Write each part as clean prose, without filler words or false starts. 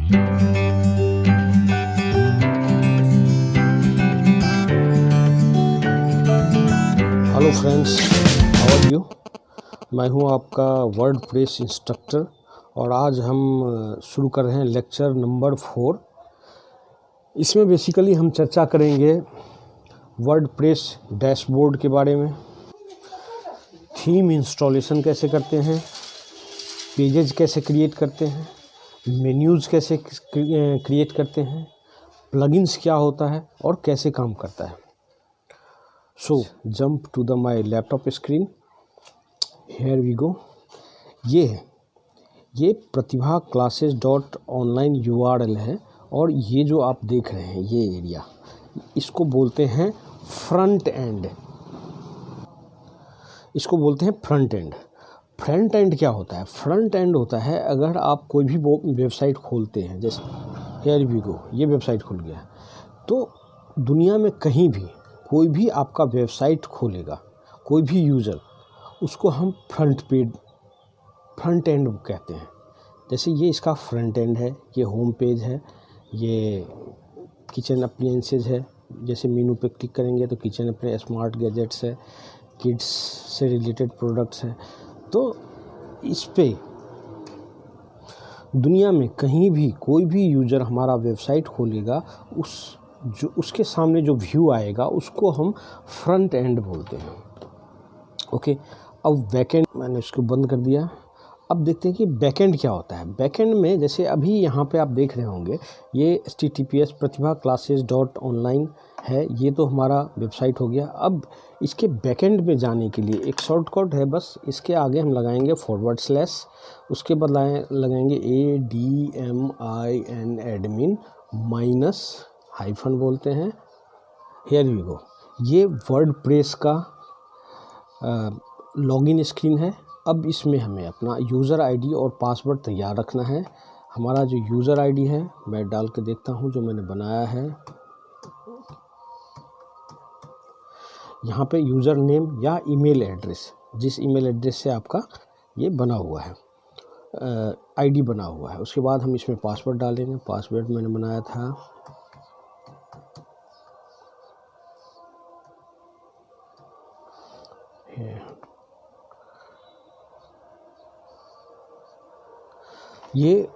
Hello friends, how are you. मैं हूं आपका वर्डप्रेस इंस्ट्रक्टर और आज हम शुरू कर रहे हैं लेक्चर नंबर 4। इसमें बेसिकली हम चर्चा करेंगे वर्डप्रेस डैशबोर्ड के बारे में, थीम इंस्टॉलेशन कैसे करते हैं, पेजेज कैसे क्रिएट करते हैं, मेन्यूज़ कैसे क्रिएट करते हैं, प्लगइन्स क्या होता है और कैसे काम करता है। So jump to my laptop screen. Here we go. ये प्रतिभा classes.online URL है और ये जो आप देख रहे हैं ये एरिया, इसको बोलते हैं फ्रंट एंड। इसको बोलते हैं फ्रंट एंड। फ्रंट एंड क्या होता है? फ्रंट एंड होता है अगर आप कोई भी वेबसाइट खोलते हैं, जैसे here we go, ये वेबसाइट खुल गया, तो दुनिया में कहीं भी कोई भी आपका वेबसाइट खोलेगा, कोई भी यूज़र, उसको हम फ्रंट एंड कहते हैं। जैसे ये इसका फ्रंट एंड है, ये होम पेज है, ये किचन अप्लायंसेज है, जैसे मेनू पे क्लिक करेंगे तो किचन अपने स्मार्ट गैजेट्स है, किड्स से रिलेटेड प्रोडक्ट्स हैं। तो इस पे दुनिया में कहीं भी कोई भी यूज़र हमारा वेबसाइट खोलेगा, उसके सामने जो व्यू आएगा उसको हम फ्रंट एंड बोलते हैं। ओके, अब बैकएंड, मैंने इसको बंद कर दिया। अब देखते हैं कि बैकएंड क्या होता है। बैकएंड में जैसे अभी यहाँ पे आप देख रहे होंगे, ये https प्रतिभा classes.online है, ये तो हमारा वेबसाइट हो गया। अब इसके बैकएंड में जाने के लिए एक शॉर्टकट है, बस इसके आगे हम लगाएंगे /, उसके बाद लगाएंगे ADMIN एडमिन -, बोलते हैं। हियर वी गो, ये वर्डप्रेस का लॉगिन स्क्रीन है। अब इसमें हमें अपना यूज़र आईडी और पासवर्ड तैयार रखना है। हमारा जो यूज़र आईडी है मैं डाल के देखता हूँ, जो मैंने बनाया है। यहाँ पे यूज़र नेम या ईमेल एड्रेस, जिस ईमेल एड्रेस से आपका ये बना हुआ है, आईडी बना हुआ है। उसके बाद हम इसमें पासवर्ड डालेंगे। पासवर्ड मैंने बनाया था ये,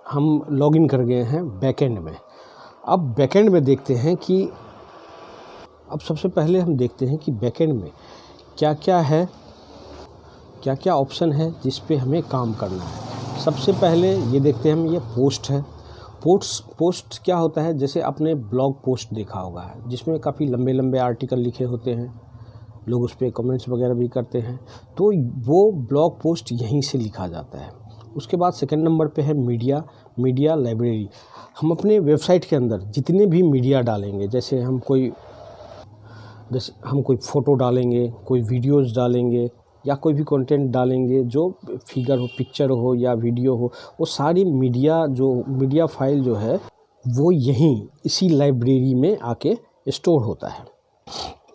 हम लॉगिन कर गए हैं बैकएंड में। अब बैकएंड में देखते हैं कि अब सबसे पहले हम देखते हैं कि बैकएंड में क्या क्या है, क्या क्या ऑप्शन है जिस पे हमें काम करना है। सबसे पहले ये देखते हैं हम, ये पोस्ट है। पोस्ट क्या होता है? जैसे आपने ब्लॉग पोस्ट देखा होगा, जिसमें काफ़ी लंबे लंबे आर्टिकल लिखे होते हैं, लोग उस पर कमेंट्स वगैरह भी करते हैं, तो वो ब्लॉग पोस्ट यहीं से लिखा जाता है। उसके बाद सेकंड नंबर पे है मीडिया लाइब्रेरी। हम अपने वेबसाइट के अंदर जितने भी मीडिया डालेंगे, जैसे हम कोई फ़ोटो डालेंगे, कोई वीडियोज़ डालेंगे या कोई भी कंटेंट डालेंगे, जो फिगर हो, पिक्चर हो या वीडियो हो, वो सारी मीडिया फाइल जो है वो यहीं इसी लाइब्रेरी में आके स्टोर होता है।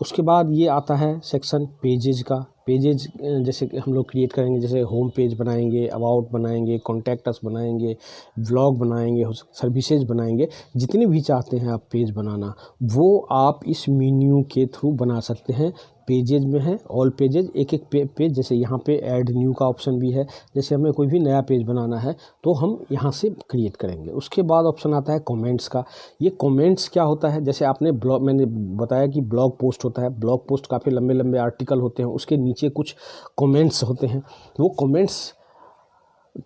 उसके बाद ये आता है सेक्शन पेजेज का। पेजेज जैसे हम लोग क्रिएट करेंगे, जैसे होम पेज बनाएंगे, अबाउट बनाएंगे, कॉन्टैक्ट अस बनाएंगे, व्लॉग बनाएंगे, सर्विसेज बनाएंगे, जितने भी चाहते हैं आप पेज बनाना, वो आप इस मेन्यू के थ्रू बना सकते हैं। पेजेज में है ऑल पेजेज, एक पेज, जैसे यहाँ पे ऐड न्यू का ऑप्शन भी है। जैसे हमें कोई भी नया पेज बनाना है तो हम यहाँ से क्रिएट करेंगे। उसके बाद ऑप्शन आता है कमेंट्स का। ये कमेंट्स क्या होता है? जैसे आपने मैंने बताया कि ब्लॉग पोस्ट होता है, ब्लॉग पोस्ट काफ़ी लंबे लंबे आर्टिकल होते हैं, उसके नीचे कुछ कमेंट्स होते हैं। वो कमेंट्स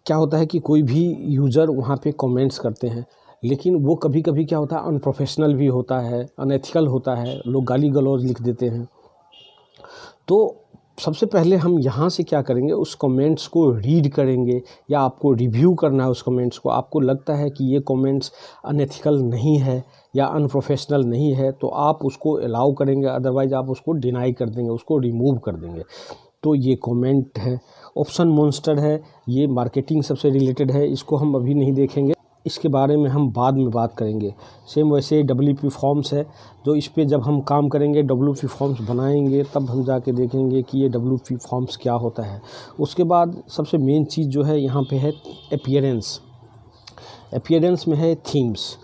क्या होता है कि कोई भी यूज़र वहाँ पे कमेंट्स करते हैं, लेकिन वो कभी कभी क्या होता है, अनप्रोफेशनल भी होता है, अनएथिकल होता है, लोग गाली गलौज लिख देते हैं। तो सबसे पहले हम यहाँ से क्या करेंगे, उस कमेंट्स को रीड करेंगे या आपको रिव्यू करना है उस कमेंट्स को। आपको लगता है कि ये कमेंट्स अनएथिकल नहीं है या अनप्रोफेशनल नहीं है तो आप उसको अलाउ करेंगे, अदरवाइज़ आप उसको डिनाई कर देंगे, उसको रिमूव कर देंगे। तो ये कमेंट है। ऑप्शन मॉन्स्टर है, ये मार्केटिंग सबसे रिलेटेड है, इसको हम अभी नहीं देखेंगे, इसके बारे में हम बाद में बात करेंगे। सेम वैसे WP फॉर्म्स है, जो इस पे जब हम काम करेंगे, WP फॉर्म्स बनाएंगे, तब हम जाके देखेंगे कि ये WP फॉर्म्स क्या होता है। उसके बाद सबसे मेन चीज़ जो है यहाँ पे है अपीयरेंस। अपीयरेंस में है थीम्स।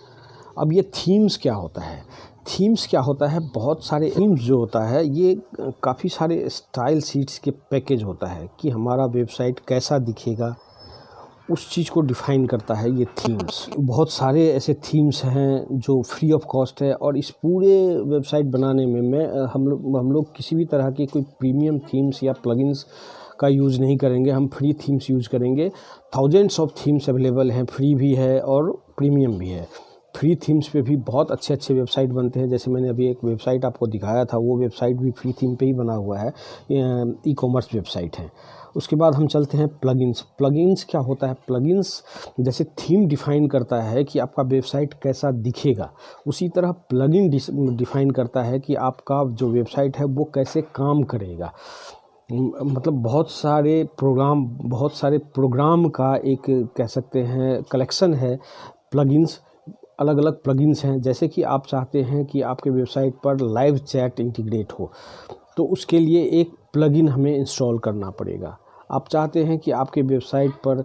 अब ये थीम्स क्या होता है? थीम्स क्या होता है, बहुत सारे थीम्स जो होता है ये काफ़ी सारे स्टाइल शीट्स के पैकेज होता है कि हमारा वेबसाइट कैसा दिखेगा, उस चीज़ को डिफ़ाइन करता है ये थीम्स। बहुत सारे ऐसे थीम्स हैं जो फ्री ऑफ कॉस्ट है, और इस पूरे वेबसाइट बनाने में हम लोग किसी भी तरह की कोई प्रीमियम थीम्स या प्लगइन्स का यूज़ नहीं करेंगे, हम फ्री थीम्स यूज़ करेंगे। थाउजेंड्स ऑफ थीम्स अवेलेबल हैं, फ्री भी है और प्रीमियम भी है। फ्री थीम्स पे भी बहुत अच्छे अच्छे वेबसाइट बनते हैं, जैसे मैंने अभी एक वेबसाइट आपको दिखाया था, वो वेबसाइट भी फ्री थीम पे ही बना हुआ है, ई कॉमर्स वेबसाइट है। उसके बाद हम चलते हैं प्लगइन्स। प्लगइन्स क्या होता है? प्लगइन्स जैसे थीम डिफ़ाइन करता है कि आपका वेबसाइट कैसा दिखेगा, उसी तरह प्लगइन डिफ़ाइन करता है कि आपका जो वेबसाइट है वो कैसे काम करेगा। मतलब बहुत सारे प्रोग्राम का एक कह सकते हैं कलेक्शन है प्लगइन्स। अलग अलग प्लगइन्स हैं, जैसे कि आप चाहते हैं कि आपके वेबसाइट पर लाइव चैट इंटीग्रेट हो, तो उसके लिए एक प्लगइन हमें इंस्टॉल करना पड़ेगा। आप चाहते हैं कि आपके वेबसाइट पर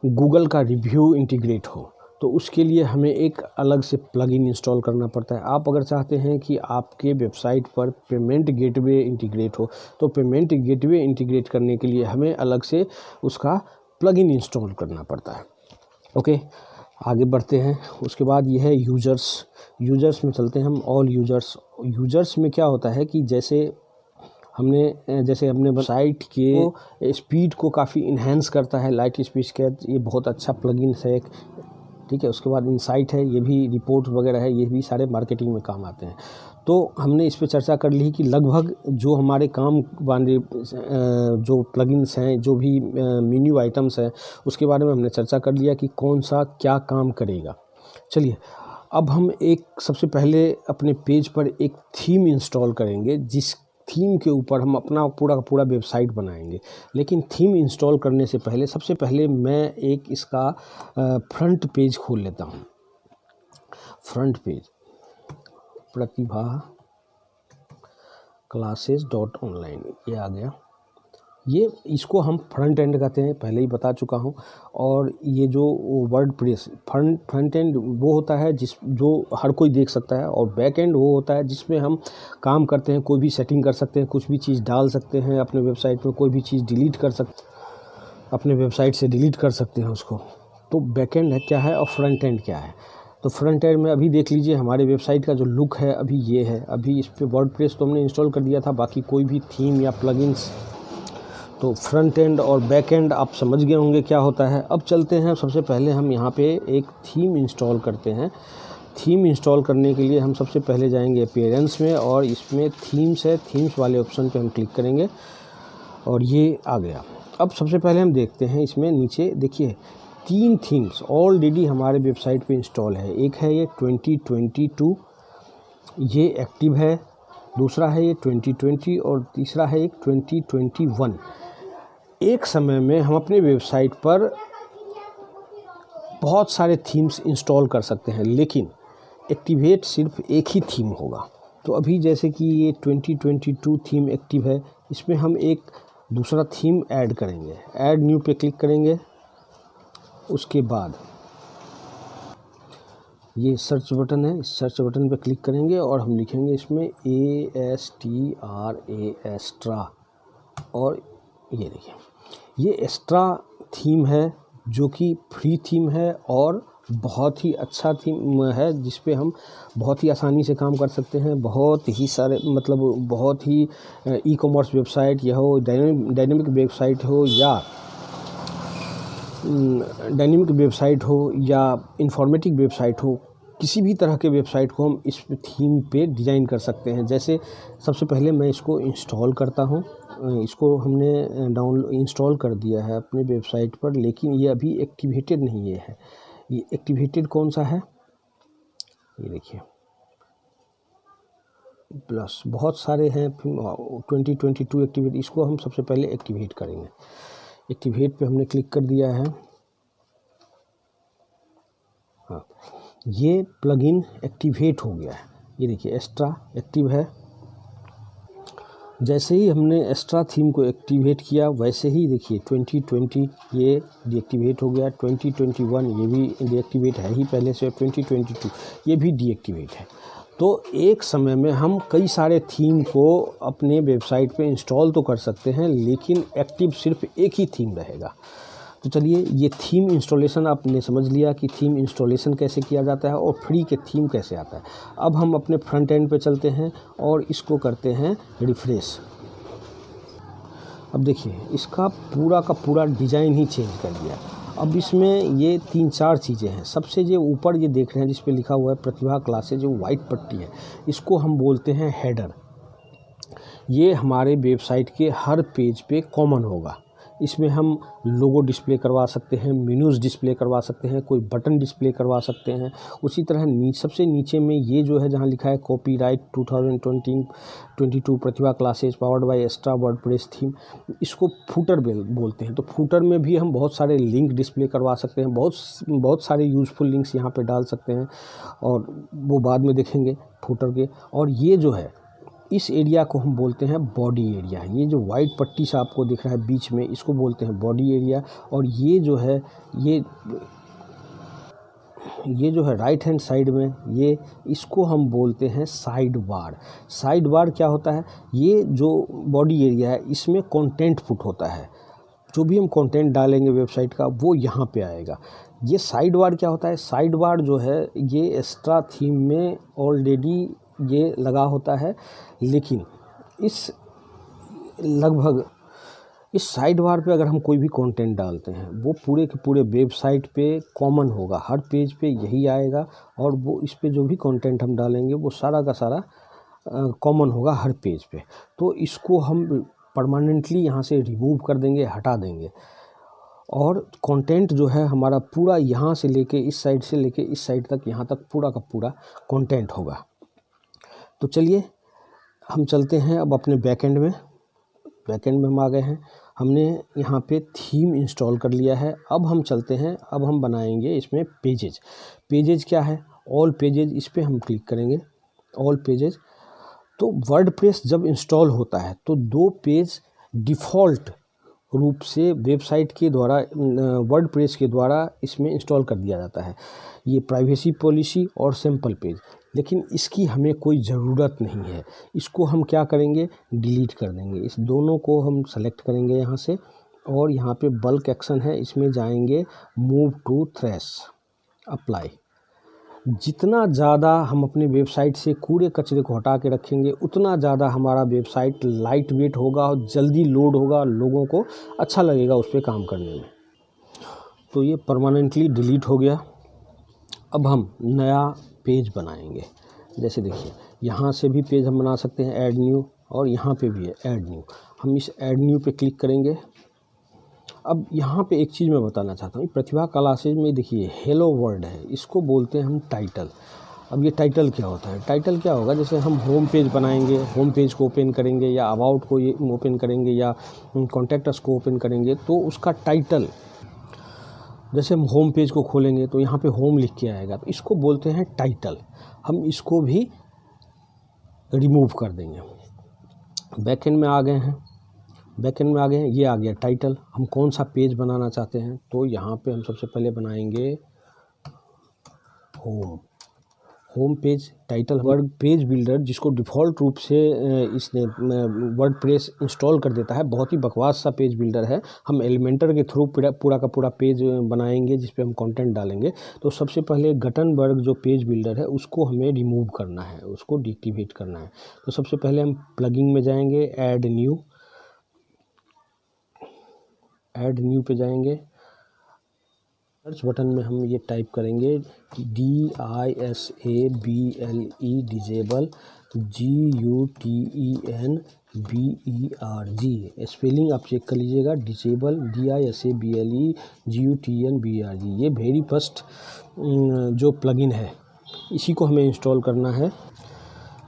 गूगल का रिव्यू इंटीग्रेट हो, तो उसके लिए हमें एक अलग से प्लगइन इंस्टॉल करना पड़ता है। आप अगर चाहते हैं कि आपके वेबसाइट पर पेमेंट गेटवे इंटीग्रेट हो, तो पेमेंट गेटवे इंटीग्रेट करने के लिए हमें अलग से उसका प्लगइन इंस्टॉल करना पड़ता है। ओके, आगे बढ़ते हैं। उसके बाद ये है यूज़र्स में चलते हैं हम। ऑल यूज़र्स में क्या होता है कि जैसे हमने वेबसाइट के स्पीड को काफ़ी इन्हेंस करता है लाइट स्पीड का, ये बहुत अच्छा प्लगइन है एक, ठीक है। उसके बाद इनसाइट है, ये भी रिपोर्ट वगैरह है, ये भी सारे मार्केटिंग में काम आते हैं। तो हमने इस पे चर्चा कर ली कि लगभग जो हमारे काम वाले जो प्लगइन्स हैं, जो भी मेन्यू आइटम्स हैं, उसके बारे में हमने चर्चा कर लिया कि कौन सा क्या काम करेगा। चलिए, अब हम सबसे पहले अपने पेज पर एक थीम इंस्टॉल करेंगे, जिस थीम के ऊपर हम अपना पूरा का पूरा वेबसाइट बनाएंगे। लेकिन थीम इंस्टॉल करने से पहले सबसे पहले मैं एक इसका फ्रंट पेज खोल लेता हूँ। फ्रंट पेज प्रतिभा classes.online, ये आ गया। ये इसको हम फ्रंट एंड कहते हैं, पहले ही बता चुका हूँ। और ये जो वर्डप्रेस फ्रंट एंड वो होता है जो हर कोई देख सकता है, और बैक एंड वो होता है जिसमें हम काम करते हैं, कोई भी सेटिंग कर सकते हैं, कुछ भी चीज़ डाल सकते हैं अपने वेबसाइट में, कोई भी चीज़ डिलीट कर सकते, अपने वेबसाइट से डिलीट कर सकते हैं उसको। तो बैक एंड है क्या है और फ्रंट एंड क्या है? तो फ्रंट एंड में अभी देख लीजिए हमारे वेबसाइट का जो लुक है अभी ये है। अभी इस पे वर्डप्रेस तो हमने इंस्टॉल कर दिया था, बाकी कोई भी थीम या प्लगइन्स। तो फ्रंट एंड और बैक एंड आप समझ गए होंगे क्या होता है। अब चलते हैं, सबसे पहले हम यहाँ पे एक थीम इंस्टॉल करते हैं। थीम इंस्टॉल करने के लिए हम सबसे पहले जाएंगे अपीयरेंस में, और इसमें थीम्स है, थीम्स वाले ऑप्शन पे हम क्लिक करेंगे और ये आ गया। अब सबसे पहले हम देखते हैं, इसमें नीचे देखिए 3 थीम्स ऑलरेडी हमारे वेबसाइट पे इंस्टॉल है। एक है ये 2022, ये एक्टिव है। दूसरा है ये 2020 और तीसरा है एक 2021। एक समय में हम अपने वेबसाइट पर बहुत सारे थीम्स इंस्टॉल कर सकते हैं, लेकिन एक्टिवेट सिर्फ एक ही थीम होगा। तो अभी जैसे कि ये 2022 थीम एक्टिव है, इसमें हम एक दूसरा थीम ऐड करेंगे। ऐड न्यू पे क्लिक करेंगे। उसके बाद ये सर्च बटन है, इस सर्च बटन पे क्लिक करेंगे और हम लिखेंगे इसमें ASTRA, और ये देखिए ये एक्स्ट्रा थीम है जो कि फ्री थीम है और बहुत ही अच्छा थीम है, जिस पे हम बहुत ही आसानी से काम कर सकते हैं। बहुत ही सारे बहुत ही ई कॉमर्स वेबसाइट या हो, डायनेमिक वेबसाइट हो या इंफॉर्मेटिव वेबसाइट हो, किसी भी तरह के वेबसाइट को हम इस थीम पे डिज़ाइन कर सकते हैं। जैसे सबसे पहले मैं इसको इंस्टॉल करता हूँ। इसको हमने इंस्टॉल कर दिया है अपने वेबसाइट पर, लेकिन ये अभी एक्टिवेटेड नहीं है। ये एक्टिवेटेड कौन सा है, ये देखिए प्लस बहुत सारे हैं। 2022 एक्टिवेट, इसको हम सबसे पहले एक्टिवेट करेंगे। एक्टिवेट पे हमने क्लिक कर दिया है। हाँ, ये प्लगइन एक्टिवेट हो गया है। ये देखिए एक्स्ट्रा एक्टिव है। जैसे ही हमने एक्स्ट्रा थीम को एक्टिवेट किया वैसे ही देखिए 2020 ये डीएक्टिवेट हो गया, 2021 ये भी डीएक्टिवेट है ही पहले से, 2022 ये भी डीएक्टिवेट है। तो एक समय में हम कई सारे थीम को अपने वेबसाइट पे इंस्टॉल तो कर सकते हैं, लेकिन एक्टिव सिर्फ एक ही थीम रहेगा। तो चलिए, ये थीम इंस्टॉलेशन आपने समझ लिया कि थीम इंस्टॉलेशन कैसे किया जाता है और फ्री के थीम कैसे आता है। अब हम अपने फ्रंट एंड पे चलते हैं और इसको करते हैं रिफ्रेश। अब देखिए, इसका पूरा का पूरा डिज़ाइन ही चेंज कर दिया। अब इसमें ये 3-4 चीज़ें हैं। सबसे जो ऊपर ये देख रहे हैं जिस पे लिखा हुआ है प्रतिभा क्लासेज, जो वाइट पट्टी है, इसको हम बोलते हैं हेडर। ये हमारे वेबसाइट के हर पेज पे कॉमन होगा। इसमें हम लोगो डिस्प्ले करवा सकते हैं, मेन्यूज़ डिस्प्ले करवा सकते हैं, कोई बटन डिस्प्ले करवा सकते हैं। उसी तरह सबसे नीचे में ये जो है जहाँ लिखा है copyright 2022 Pratibha classes powered by extra WordPress theme, इसको फूटर बोलते हैं। तो फूटर में भी हम बहुत सारे लिंक डिस्प्ले करवा सकते हैं, बहुत सारे यूज़फुल लिंक्स यहाँ पे डाल सकते हैं, और वो बाद में देखेंगे फूटर के। और ये जो है इस एरिया को हम बोलते हैं बॉडी एरिया। ये जो वाइट पट्टी सा आपको दिख रहा है बीच में, इसको बोलते हैं बॉडी एरिया। और ये जो है ये जो है राइट हैंड साइड में, ये इसको हम बोलते हैं साइड बार। साइड बार क्या होता है? ये जो बॉडी एरिया है इसमें कंटेंट पुट होता है। जो भी हम कंटेंट डालेंगे वेबसाइट का वो यहाँ पे आएगा। ये साइड बार क्या होता है? साइड बार जो है ये एक्स्ट्रा थीम में ऑलरेडी ये लगा होता है, लेकिन इस साइड बार पे अगर हम कोई भी कंटेंट डालते हैं वो पूरे के पूरे वेबसाइट पे कॉमन होगा, हर पेज पे यही आएगा। और वो इस पे जो भी कंटेंट हम डालेंगे वो सारा का सारा कॉमन होगा हर पेज पे। तो इसको हम परमानेंटली यहाँ से रिमूव कर देंगे, हटा देंगे। और कंटेंट जो है हमारा पूरा यहाँ से लेके इस साइड से लेके इस साइड तक, यहाँ तक पूरा का पूरा कंटेंट होगा। तो चलिए हम चलते हैं अब अपने बैकएंड में। बैकएंड में हम आ गए हैं, हमने यहाँ पे थीम इंस्टॉल कर लिया है। अब हम चलते हैं, अब हम बनाएंगे इसमें पेजेज। पेजेज क्या है? ऑल पेजेज, इस पे हम क्लिक करेंगे, ऑल पेजेज। तो वर्डप्रेस जब इंस्टॉल होता है तो 2 पेज डिफ़ॉल्ट रूप से वेबसाइट के द्वारा, वर्डप्रेस के द्वारा इसमें इंस्टॉल कर दिया जाता है। ये प्राइवेसी पॉलिसी और सैम्पल पेज। लेकिन इसकी हमें कोई ज़रूरत नहीं है। इसको हम क्या करेंगे? डिलीट कर देंगे। इस दोनों को हम सेलेक्ट करेंगे यहाँ से, और यहाँ पे बल्क एक्शन है, इसमें जाएंगे मूव टू थ्रेश, अप्लाई। जितना ज़्यादा हम अपने वेबसाइट से कूड़े कचरे को हटा के रखेंगे उतना ज़्यादा हमारा वेबसाइट लाइट वेट होगा और जल्दी लोड होगा, लोगों को अच्छा लगेगा उस पर काम करने में। तो ये परमानेंटली डिलीट हो गया। अब हम नया पेज बनाएंगे। जैसे देखिए, यहाँ से भी पेज हम बना सकते हैं, ऐड न्यू, और यहाँ पे भी है ऐड न्यू। हम इस ऐड न्यू पे क्लिक करेंगे। अब यहाँ पे एक चीज़ मैं बताना चाहता हूँ, प्रतिभा क्लासेज में देखिए हेलो वर्ल्ड है, इसको बोलते हैं हम टाइटल। अब ये टाइटल क्या होता है? टाइटल क्या होगा? जैसे हम होम पेज बनाएंगे, होम पेज को ओपन करेंगे, या अबाउट को ये ओपन करेंगे, या कॉन्टैक्ट अस को ओपन करेंगे, तो उसका टाइटल, जैसे हम होम पेज को खोलेंगे तो यहाँ पे होम लिख के आएगा, तो इसको बोलते हैं टाइटल। हम इसको भी रिमूव कर देंगे। बैकएंड में आ गए हैं, ये आ गया टाइटल। हम कौन सा पेज बनाना चाहते हैं? तो यहाँ पे हम सबसे पहले बनाएंगे home page. Title word page builder, जिसको डिफ़ॉल्ट रूप से इसने वर्डप्रेस इंस्टॉल कर देता है, बहुत ही बकवास सा पेज बिल्डर है। हम एलिमेंटर के थ्रू पूरा का पूरा पेज बनाएंगे जिस पे हम कंटेंट डालेंगे। तो सबसे पहले गटनबर्ग जो पेज बिल्डर है उसको हमें रिमूव करना है, उसको डीएक्टिवेट करना है। तो सबसे पहले हम प्लगइन में जाएंगे, ऐड न्यू पे जाएंगे। सर्च बटन में हम ये टाइप करेंगे DISABLE डिजेबल, GUTENBERG। स्पेलिंग आप चेक कर लीजिएगा, डिजेबल DISABLE GUTENBERG। ये वेरी फर्स्ट जो प्लगइन है इसी को हमें इंस्टॉल करना है।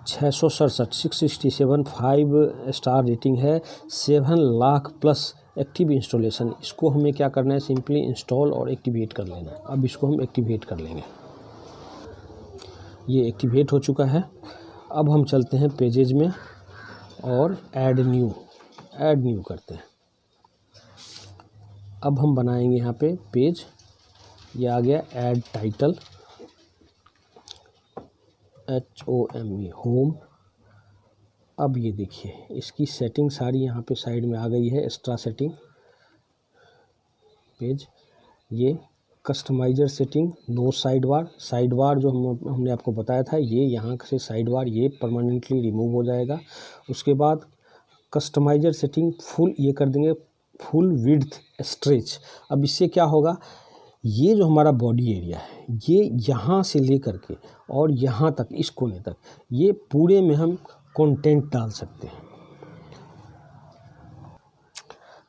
667 5 स्टार रेटिंग है, 7 लाख प्लस एक्टिव इंस्टॉलेशन। इसको हमें क्या करना है? सिंपली इंस्टॉल और एक्टिवेट कर लेना है। अब इसको हम एक्टिवेट कर लेंगे। ये एक्टिवेट हो चुका है। अब हम चलते हैं पेजेज में। और ऐड न्यू करते हैं। अब हम बनाएंगे यहाँ पे पेज, ये आ गया ऐड टाइटल, HOME होम। अब ये देखिए इसकी सेटिंग सारी यहाँ पे साइड में आ गई है, एक्स्ट्रा सेटिंग पेज, ये customizer setting, no sidebar जो हमने आपको बताया था, ये यहाँ से साइड बार ये परमानेंटली रिमूव हो जाएगा। उसके बाद कस्टमाइजर सेटिंग फुल ये कर देंगे, फुल विड्थ स्ट्रेच। अब इससे क्या होगा, ये जो हमारा बॉडी एरिया है ये यहाँ से लेकर के और यहाँ तक, इस कोने तक, ये पूरे में हम कंटेंट डाल सकते हैं।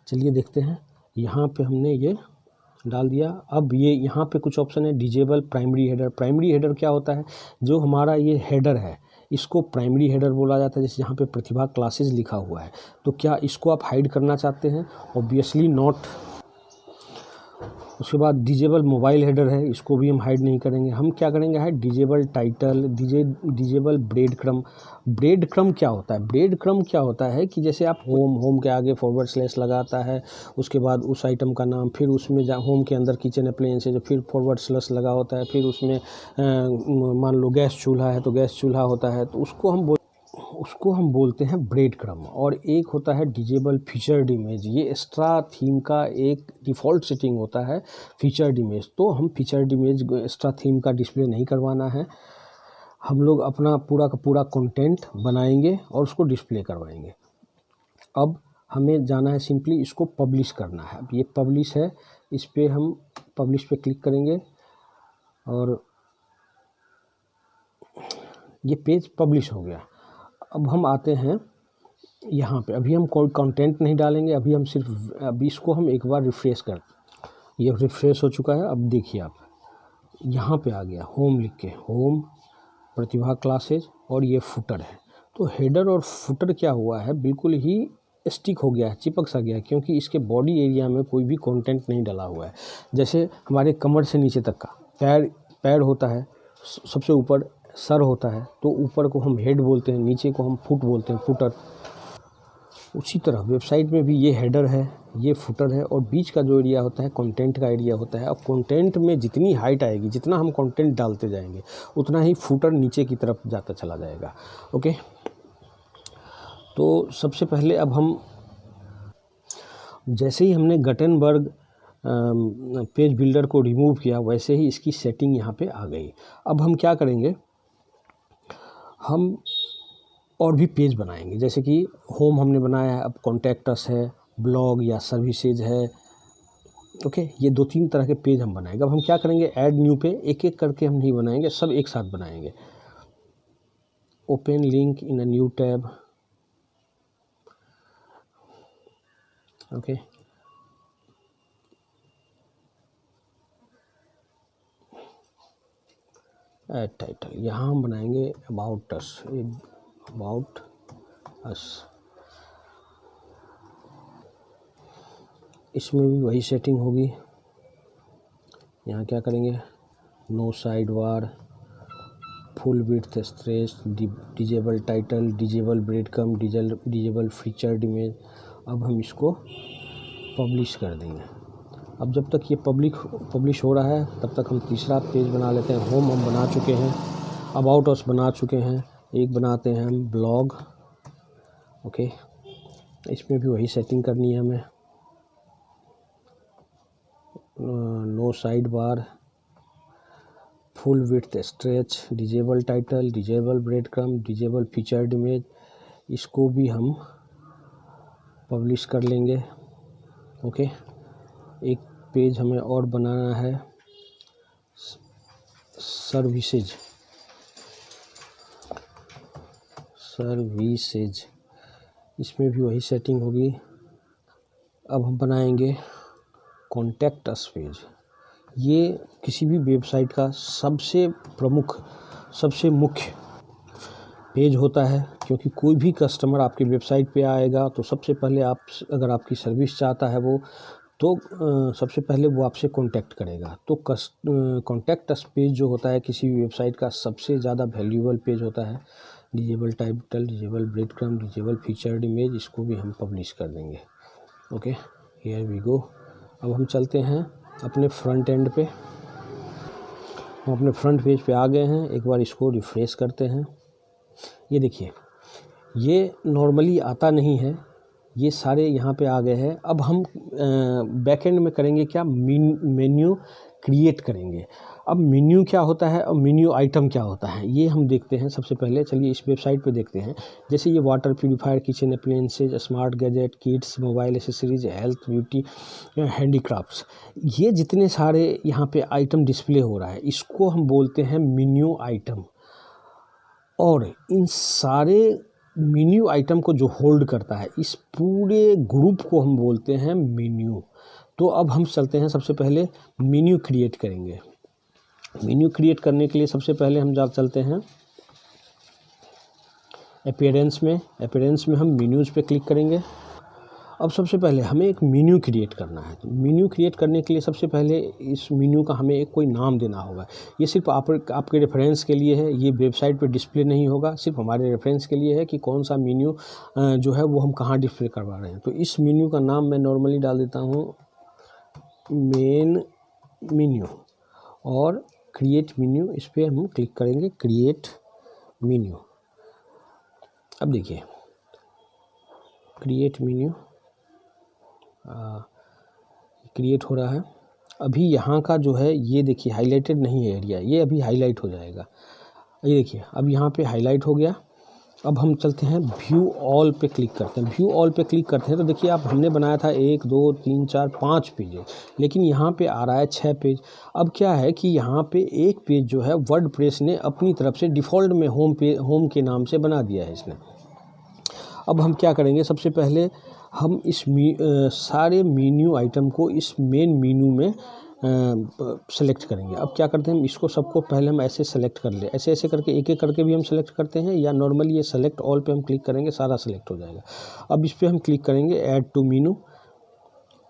चलिए देखते हैं, यहाँ पे हमने ये डाल दिया। अब ये यहाँ पे कुछ ऑप्शन है, disable primary header. Primary header क्या होता है, जो हमारा ये हेडर है इसको प्राइमरी हेडर बोला जाता है। जैसे यहाँ पे प्रतिभा क्लासेस लिखा हुआ है, तो क्या इसको आप हाइड करना चाहते हैं? Obviously not. उसके बाद डिजेबल मोबाइल हेडर है, इसको भी हम हाइड नहीं करेंगे। हम क्या करेंगे, है disable title, disable bread crumb. Bread crumb क्या होता है? ब्रेड क्रम क्या होता है कि जैसे आप होम के आगे फॉरवर्ड स्लैश लगाता है, उसके बाद उस आइटम का नाम, फिर उसमें होम के अंदर किचन अप्लायंसेज, फिर फॉरवर्ड स्लैश लगा होता है, फिर उसमें मान लो गैस चूल्हा है तो गैस चूल्हा होता है, तो उसको हम बोलते हैं ब्रेड क्रम। और एक होता है डिजेबल फीचर्ड इमेज, ये एक्स्ट्रा थीम का एक डिफ़ॉल्ट सेटिंग होता है फीचर्ड इमेज। तो हम फीचर्ड इमेज एक्स्ट्रा थीम का डिस्प्ले नहीं करवाना है, हम लोग अपना पूरा का पूरा कंटेंट बनाएंगे और उसको डिस्प्ले करवाएंगे। अब हमें जाना है, सिंपली इसको पब्लिश करना है। अब ये पब्लिश है, इस पर हम पब्लिश पे क्लिक करेंगे और ये पेज पब्लिश हो गया। अब हम आते हैं यहाँ पे, अभी हम कोई कंटेंट नहीं डालेंगे, अभी हम सिर्फ अभी इसको हम एक बार रिफ़्रेश कर, ये रिफ़्रेश हो चुका है। अब देखिए आप यहाँ पे आ गया होम लिख के, होम प्रतिभा क्लासेज, और ये फुटर है। तो हेडर और फुटर क्या हुआ है, बिल्कुल ही स्टिक हो गया है, चिपक सा गया है, क्योंकि इसके बॉडी एरिया में कोई भी कंटेंट नहीं डाला हुआ है। जैसे हमारे कमर से नीचे तक का पैर होता है, सबसे ऊपर सर होता है, तो ऊपर को हम हेड बोलते हैं, नीचे को हम फुट बोलते हैं, फुटर। उसी तरह वेबसाइट में भी ये हेडर है, ये फुटर है, और बीच का जो एरिया होता है कंटेंट का एरिया होता है। अब कंटेंट में जितनी हाइट आएगी, जितना हम कंटेंट डालते जाएंगे, उतना ही फुटर नीचे की तरफ जाता चला जाएगा। ओके, तो सबसे पहले अब हम, जैसे ही हमने गटेनबर्ग पेज बिल्डर को रिमूव किया, वैसे ही इसकी सेटिंग यहाँ पे आ गई। अब हम क्या करेंगे, हम और भी पेज बनाएंगे। जैसे कि होम हमने बनाया है, अब कॉन्टैक्ट अस है, ब्लॉग या सर्विसेज है। ओके, ये 2-3 तरह के पेज हम बनाएंगे। अब हम क्या करेंगे, ऐड न्यू पे एक एक करके हम नहीं बनाएंगे, सब एक साथ बनाएंगे। Open link in a new tab. Okay, add title, यहाँ हम बनाएंगे अबाउट अस, अबाउट अस। इसमें भी वही सेटिंग होगी। यहाँ क्या करेंगे, no sidebar, full width stretch, disable title, disable breadcrumb, disable featured image. अब हम इसको पब्लिश कर देंगे। अब जब तक ये पब्लिश हो रहा है, तब तक हम तीसरा पेज बना लेते हैं। होम हम बना चुके हैं, अबाउट अस बना चुके हैं, एक बनाते हैं हम ब्लॉग। ओके, इसमें भी वही सेटिंग करनी है हमें, no sidebar, full width stretch, disable title, disable breadcrumb, disable featured image. इसको भी हम पब्लिश कर लेंगे। ओके, एक पेज हमें और बनाना है, सर्विसेज, इसमें भी वही सेटिंग होगी। अब हम बनाएंगे कॉन्टैक्ट अस पेज। ये किसी भी वेबसाइट का सबसे प्रमुख, सबसे मुख्य पेज होता है, क्योंकि कोई भी कस्टमर आपकी वेबसाइट पे आएगा तो सबसे पहले आप, अगर आपकी सर्विस चाहता है वो, तो सबसे पहले वो आपसे कांटेक्ट करेगा। तो कॉन्टैक्ट अस पेज जो होता है किसी भी वेबसाइट का सबसे ज़्यादा वैल्यूएबल पेज होता है। Disable title, disable breadcrumb, disable featured image, इसको भी हम पब्लिश कर देंगे। Okay, here we go. अब हम चलते हैं अपने फ्रंट एंड पे। हम अपने फ्रंट पेज पे आ गए हैं। एक बार इसको रिफ्रेश करते हैं। ये देखिए, ये नॉर्मली आता नहीं है, ये सारे यहाँ पे आ गए हैं। अब हम बैकएंड में करेंगे क्या, मेन्यू क्रिएट करेंगे। अब मेन्यू क्या होता है और मेन्यू आइटम क्या होता है, ये हम देखते हैं। सबसे पहले चलिए इस वेबसाइट पे देखते हैं। जैसे ये water purifier, kitchen appliances, smart gadget, kids, mobile accessories, health, beauty, handicrafts, ये जितने सारे यहाँ पे आइटम डिस्प्ले हो रहा है, इसको हम बोलते हैं मेन्यू आइटम। और इन सारे मेन्यू आइटम को जो होल्ड करता है, इस पूरे ग्रुप को हम बोलते हैं मेन्यू। तो अब हम चलते हैं, सबसे पहले मेन्यू क्रिएट करेंगे। मेन्यू क्रिएट करने के लिए सबसे पहले हम चलते हैं अपीयरेंस में। अपीयरेंस में हम मेन्यूज़ पे क्लिक करेंगे। अब सबसे पहले हमें एक मेन्यू क्रिएट करना है। तो मेन्यू क्रिएट करने के लिए सबसे पहले इस मेन्यू का हमें एक कोई नाम देना होगा। ये सिर्फ आपके रेफरेंस के लिए है, ये वेबसाइट पे डिस्प्ले नहीं होगा, सिर्फ हमारे रेफरेंस के लिए है कि कौन सा मेन्यू जो है वो हम कहाँ डिस्प्ले करवा रहे हैं। तो इस मेन्यू का नाम मैं नॉर्मली डाल देता हूँ मेन मेन्यू, और क्रिएट मेन्यू, इस पर हम क्लिक करेंगे, क्रिएट मेन्यू। अब देखिए क्रिएट मेन्यू क्रिएट हो रहा है। अभी यहाँ का जो है ये देखिए हाईलाइटेड नहीं है एरिया, ये अभी हाईलाइट हो जाएगा। ये देखिए अब यहाँ पे हाईलाइट हो गया। अब हम चलते हैं व्यू ऑल पे क्लिक करते हैं। व्यू ऑल पे क्लिक करते हैं तो देखिए आप, हमने बनाया था 1 2 3 4 5 पेज, लेकिन यहाँ पे आ रहा है 6 पेज। अब क्या है कि यहाँ पे एक पेज जो है वर्डप्रेस ने अपनी तरफ से डिफ़ॉल्ट में होम के नाम से बना दिया है इसने। अब हम क्या करेंगे, सबसे पहले हम इस सारे मेन्यू आइटम को इस मेन मेन्यू में सेलेक्ट करेंगे। अब क्या करते हैं, इसको सबको पहले हम ऐसे सेलेक्ट कर ले, ऐसे ऐसे करके एक एक करके भी हम सेलेक्ट करते हैं, या नॉर्मली ये सेलेक्ट ऑल पे हम क्लिक करेंगे, सारा सेलेक्ट हो जाएगा। अब इस पर हम क्लिक करेंगे add to menu.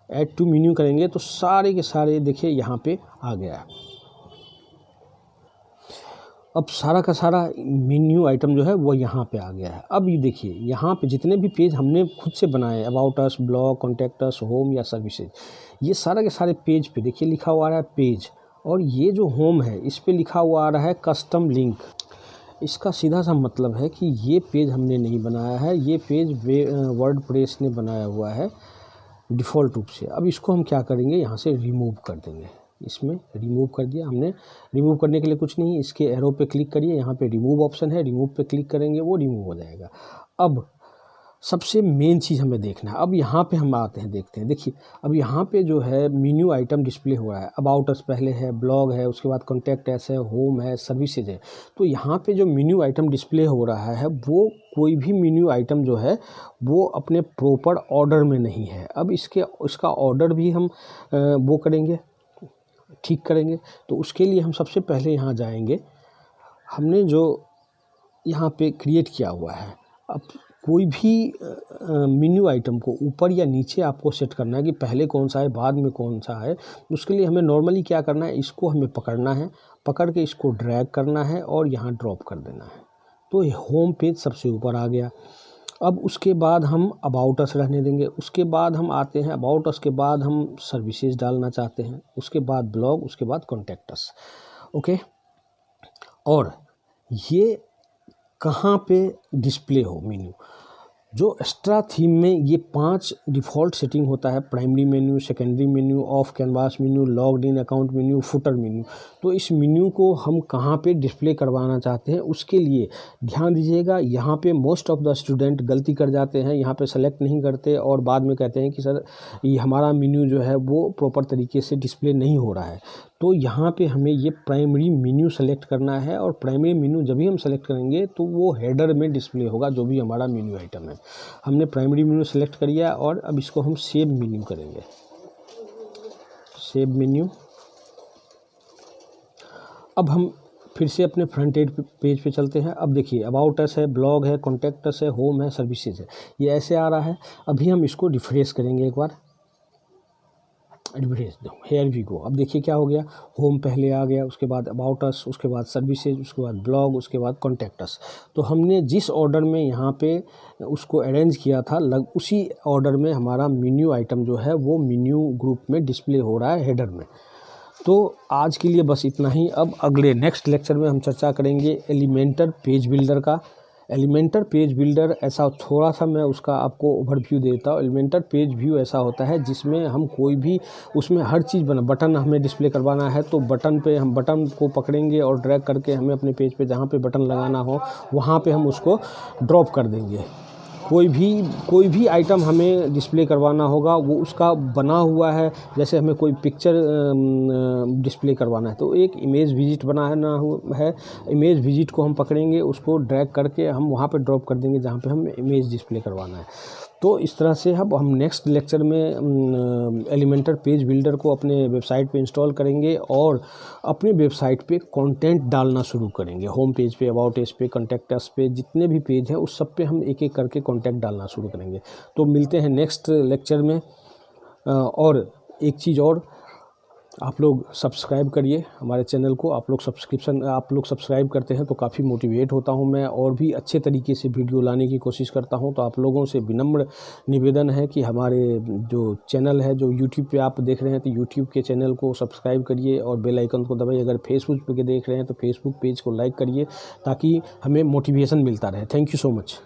Add to menu करेंगे तो सारे के सारे देखिए यहाँ पे आ गया है। अब सारा का सारा मेन्यू आइटम जो है वो यहाँ पे आ गया है। अब ये देखिए यहाँ पे जितने भी पेज हमने खुद से बनाए, about us, blog, contact us, home या सर्विसेज, ये सारा के सारे पेज पे देखिए लिखा हुआ आ रहा है पेज, और ये जो होम है इस पे लिखा हुआ आ रहा है कस्टम लिंक। इसका सीधा सा मतलब है कि ये पेज हमने नहीं बनाया है, ये पेज वर्डप्रेस ने बनाया हुआ है डिफ़ॉल्ट रूप से। अब इसको हम क्या करेंगे, यहाँ से रिमूव कर देंगे। इसमें रिमूव कर दिया हमने। रिमूव करने के लिए कुछ नहीं, इसके एरो पे क्लिक करिए, यहाँ पे रिमूव ऑप्शन है, रिमूव पे क्लिक करेंगे, वो रिमूव हो जाएगा। अब सबसे मेन चीज़ हमें देखना है। अब यहाँ पे हम आते हैं, देखते हैं। देखिए अब यहाँ पे जो है मेन्यू आइटम डिस्प्ले हो रहा है। अबाउट अस पहले है, ब्लॉग है, उसके बाद कॉन्टैक्ट अस है, होम है, सर्विसेज है। तो यहाँ पे जो मेन्यू आइटम डिस्प्ले हो रहा है वो कोई भी मेन्यू आइटम जो है वो अपने प्रॉपर ऑर्डर में नहीं है। अब इसका ऑर्डर भी हम वो करेंगे, ठीक करेंगे। तो उसके लिए हम सबसे पहले यहाँ जाएंगे। हमने जो यहाँ पे क्रिएट किया हुआ है, अब कोई भी मेन्यू आइटम को ऊपर या नीचे आपको सेट करना है कि पहले कौन सा है बाद में कौन सा है। उसके लिए हमें नॉर्मली क्या करना है, इसको हमें पकड़ना है, पकड़ के इसको ड्रैग करना है और यहाँ ड्रॉप कर देना है। तो होम पेज सबसे ऊपर आ गया। अब उसके बाद हम अबाउट अस रहने देंगे। उसके बाद हम आते हैं अबाउट अस के बाद हम सर्विसेज डालना चाहते हैं, उसके बाद ब्लॉग, उसके बाद कॉन्टैक्ट अस। ओके, और ये कहाँ पे डिस्प्ले हो मेन्यू, जो एक्स्ट्रा थीम में ये 5 डिफ़ॉल्ट सेटिंग होता है, primary menu, secondary menu, of canvas menu, logged in account menu, footer menu. तो इस मेन्यू को हम कहाँ पे डिस्प्ले करवाना चाहते हैं, उसके लिए ध्यान दीजिएगा। यहाँ पे मोस्ट ऑफ द स्टूडेंट गलती कर जाते हैं, यहाँ पे सेलेक्ट नहीं करते और बाद में कहते हैं कि सर ये हमारा मेन्यू जो है वो प्रॉपर तरीके से डिस्प्ले नहीं हो रहा है। तो यहाँ पे हमें ये प्राइमरी मेन्यू सेलेक्ट करना है, और प्राइमरी मेन्यू जब भी हम सेलेक्ट करेंगे तो वो हेडर में डिस्प्ले होगा जो भी हमारा मेन्यू आइटम है। हमने प्राइमरी मेन्यू सेलेक्ट कर लिया, और अब इसको हम सेव मेन्यू करेंगे, सेव मेन्यू। अब हम फिर से अपने फ्रंट एंड पेज पे चलते हैं। अब देखिए अबाउट अस है, ब्लॉग है, कॉन्टैक्ट अस है, होम है, सर्विसेज है, ये ऐसे आ रहा है। अभी हम इसको रिफ्रेश करेंगे एक बार, एडवर्टाइज दो, हेयर वी गो। अब देखिए क्या हो गया, होम पहले आ गया, उसके बाद अबाउट अस, उसके बाद सर्विसेज, उसके बाद ब्लॉग, उसके बाद कॉन्टैक्ट अस। तो हमने जिस ऑर्डर में यहाँ पे उसको अरेंज किया था उसी ऑर्डर में हमारा मेन्यू आइटम जो है वो मेन्यू ग्रुप में डिस्प्ले हो रहा है हेडर में। तो आज के लिए बस इतना ही। अब अगले नेक्स्ट लेक्चर में हम चर्चा करेंगे एलिमेंटर पेज बिल्डर का। एलिमेंटर पेज बिल्डर ऐसा थोड़ा सा मैं उसका आपको ओवरव्यू देता हूँ। एलिमेंटर पेज व्यू ऐसा होता है जिसमें हम कोई भी उसमें हर चीज़ बटन हमें डिस्प्ले करवाना है तो बटन पे हम बटन को पकड़ेंगे और ड्रैग करके हमें अपने पेज पे जहाँ पे बटन लगाना हो वहाँ पे हम उसको ड्रॉप कर देंगे। कोई भी आइटम हमें डिस्प्ले करवाना होगा वो उसका बना हुआ है, जैसे हमें कोई पिक्चर डिस्प्ले करवाना है तो एक इमेज विजिट बनाना है, इमेज विजिट को हम पकड़ेंगे, उसको ड्रैग करके हम वहाँ पे ड्रॉप कर देंगे जहाँ पे हमें इमेज डिस्प्ले करवाना है। तो इस तरह से अब हम नेक्स्ट लेक्चर में एलिमेंटर पेज बिल्डर को अपने वेबसाइट पे इंस्टॉल करेंगे और अपने वेबसाइट पे कंटेंट डालना शुरू करेंगे। होम पेज पे, अबाउट एस पे, कॉन्टैक्ट अस पे, जितने भी पेज हैं उस सब पे हम एक एक करके कंटेंट डालना शुरू करेंगे। तो मिलते हैं नेक्स्ट लेक्चर में। और एक चीज़ और, आप लोग सब्सक्राइब करिए हमारे चैनल को। आप लोग सब्सक्राइब करते हैं तो काफ़ी मोटिवेट होता हूं मैं और भी अच्छे तरीके से वीडियो लाने की कोशिश करता हूं। तो आप लोगों से विनम्र निवेदन है कि हमारे जो चैनल है, जो यूट्यूब पे आप देख रहे हैं तो यूट्यूब के चैनल को सब्सक्राइब करिए और बेल आइकन को दबाइए। अगर फेसबुक पे देख रहे हैं तो फेसबुक पेज को लाइक करिए ताकि हमें मोटिवेशन मिलता रहे। Thank you so much.